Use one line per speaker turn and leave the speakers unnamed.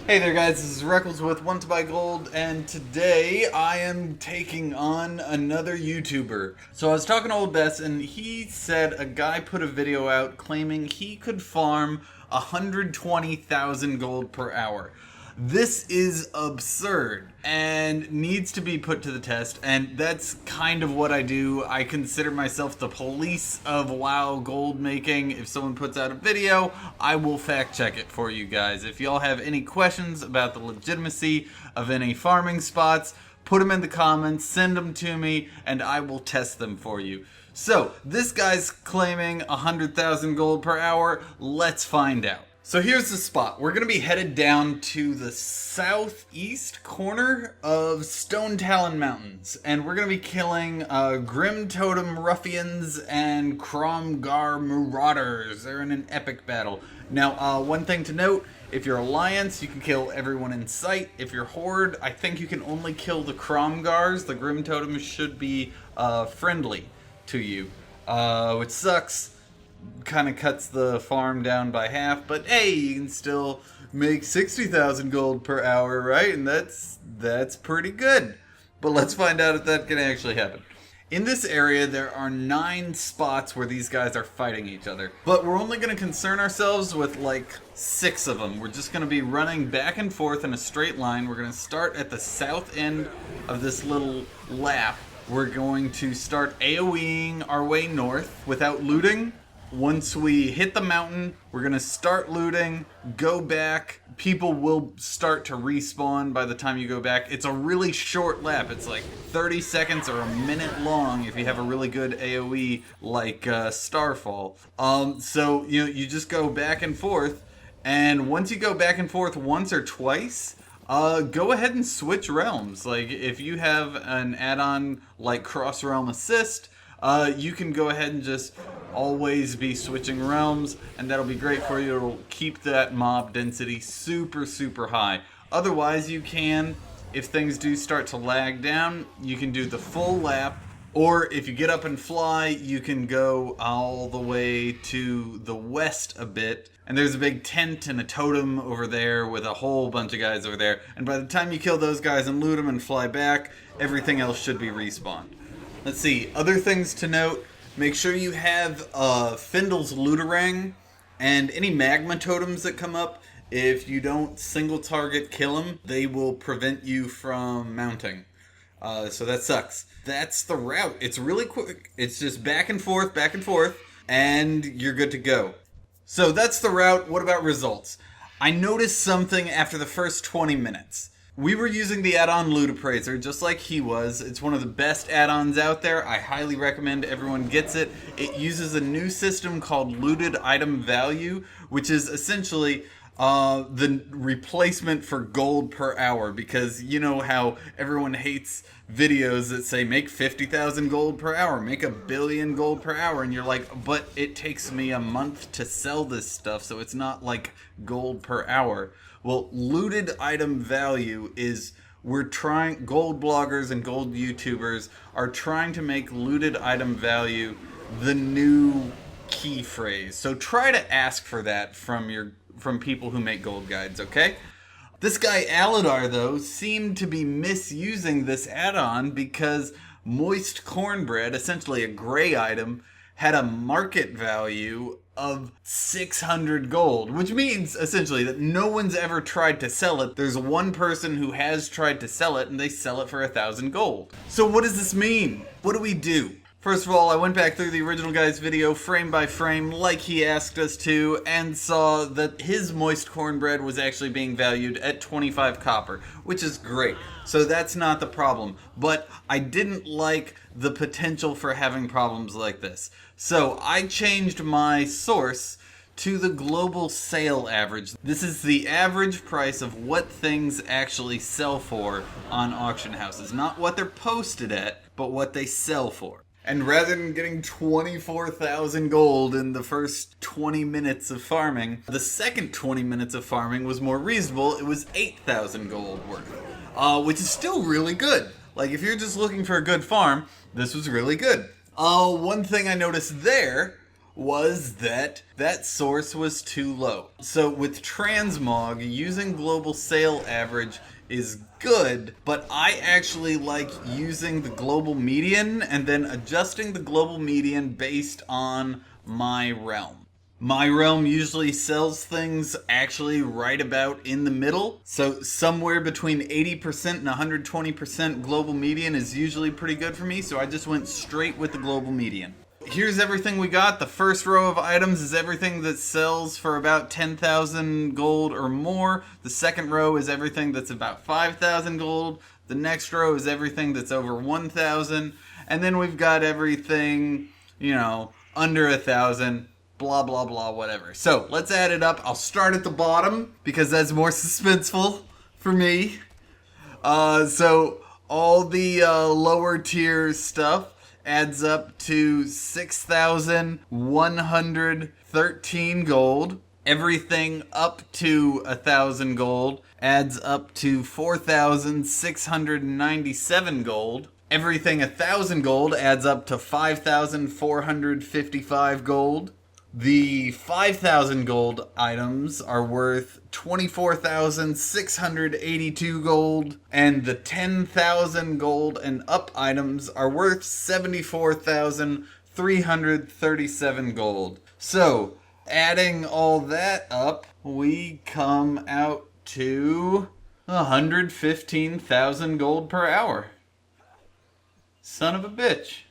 Hey there guys, this is Reckles with WTBGold, and today I am taking on another YouTuber. So I was talking to Old Bess, and he said a guy put a video out claiming he could farm 120,000 gold per hour. This is absurd and needs to be put to the test, and that's kind of what I do. I consider myself the police of WoW gold making. If someone puts out a video, I will fact check it for you guys. If y'all have any questions about the legitimacy of any farming spots, put them in the comments, send them to me, and I will test them for you. So, this guy's claiming 100,000 gold per hour. Let's find out. So here's the spot. We're going to be headed down to the southeast corner of Stonetalon Mountains. And we're going to be killing Grimtotem ruffians and Krom'gar Marauders. They're in an epic battle. Now, one thing to note, if you're Alliance, you can kill everyone in sight. If you're Horde, I think you can only kill the Krom'gars. The Grimtotems should be friendly to you, which sucks. Kind of cuts the farm down by half, but hey, you can still make 60,000 gold per hour, right? And that's pretty good. But let's find out if that can actually happen. In this area, there are 9 spots where these guys are fighting each other. But we're only going to concern ourselves with like 6 of them. We're just going to be running back and forth in a straight line. We're going to start at the south end of this little lap. We're going to start AoEing our way north without looting. Once we hit the mountain, we're going to start looting, go back. People will start to respawn by the time you go back. It's a really short lap. It's like 30 seconds or a minute long if you have a really good AoE like Starfall. So, you just go back and forth. And once you go back and forth once or twice, go ahead and switch realms. Like, if you have an add-on like Cross Realm Assist, you can go ahead and just always be switching realms, and that'll be great for you. It'll keep that mob density super high. Otherwise, you can, if things do start to lag down, you can do the full lap, or if you get up and fly, you can go all the way to the west a bit, and there's a big tent and a totem over there with a whole bunch of guys over there, and by the time you kill those guys and loot them and fly back, everything else should be respawned. Let's see, other things to note. Make sure you have Findle's Looterang and any magma totems that come up. If you don't single target kill them, they will prevent you from mounting. So that sucks. That's the route. It's really quick. It's just back and forth, and you're good to go. So that's the route. What about results? I noticed something after the first 20 minutes. We were using the add-on Loot Appraiser, just like he was. It's one of the best add-ons out there. I highly recommend everyone gets it. It uses a new system called Looted Item Value, which is essentially the replacement for gold per hour, because you know how everyone hates videos that say make 50,000 gold per hour, make 1 billion gold per hour, and you're like, but it takes me a month to sell this stuff, so it's not like gold per hour. Well, looted item value is, gold bloggers and gold YouTubers are trying to make looted item value the new key phrase. So try to ask for that from people who make gold guides, okay? This guy Aladar, though, seemed to be misusing this add-on because moist cornbread, essentially a gray item, had a market value of 600 gold, which means essentially that no one's ever tried to sell it. There's one person who has tried to sell it, and they sell it for 1,000 gold. So what does this mean? What do we do? First of all, I went back through the original guy's video frame by frame like he asked us to, and saw that his moist cornbread was actually being valued at 25 copper, which is great. So that's not the problem. But I didn't like the potential for having problems like this. So I changed my source to the global sale average. This is the average price of what things actually sell for on auction houses. Not what they're posted at, but what they sell for. And rather than getting 24,000 gold in the first 20 minutes of farming, the second 20 minutes of farming was more reasonable. It was 8,000 gold worth, which is still really good. Like, if you're just looking for a good farm, this was really good. One thing I noticed there was that source was too low. So with transmog, using global sale average is good, but I actually like using the global median and then adjusting the global median based on my realm. My realm usually sells things actually right about in the middle. So somewhere between 80% and 120% global median is usually pretty good for me. So I just went straight with the global median. Here's everything we got. The first row of items is everything that sells for about 10,000 gold or more. The second row is everything that's about 5,000 gold. The next row is everything that's over 1,000. And then we've got everything, under 1,000. Blah, blah, blah, whatever. So, let's add it up. I'll start at the bottom, because that's more suspenseful for me. So, all the lower tier stuff adds up to 6,113 gold. Everything up to 1,000 gold adds up to 4,697 gold. Everything 1,000 gold adds up to 5,455 gold. The 5,000 gold items are worth 24,682 gold, and the 10,000 gold and up items are worth 74,337 gold. So, adding all that up, we come out to 115,000 gold per hour. Son of a bitch.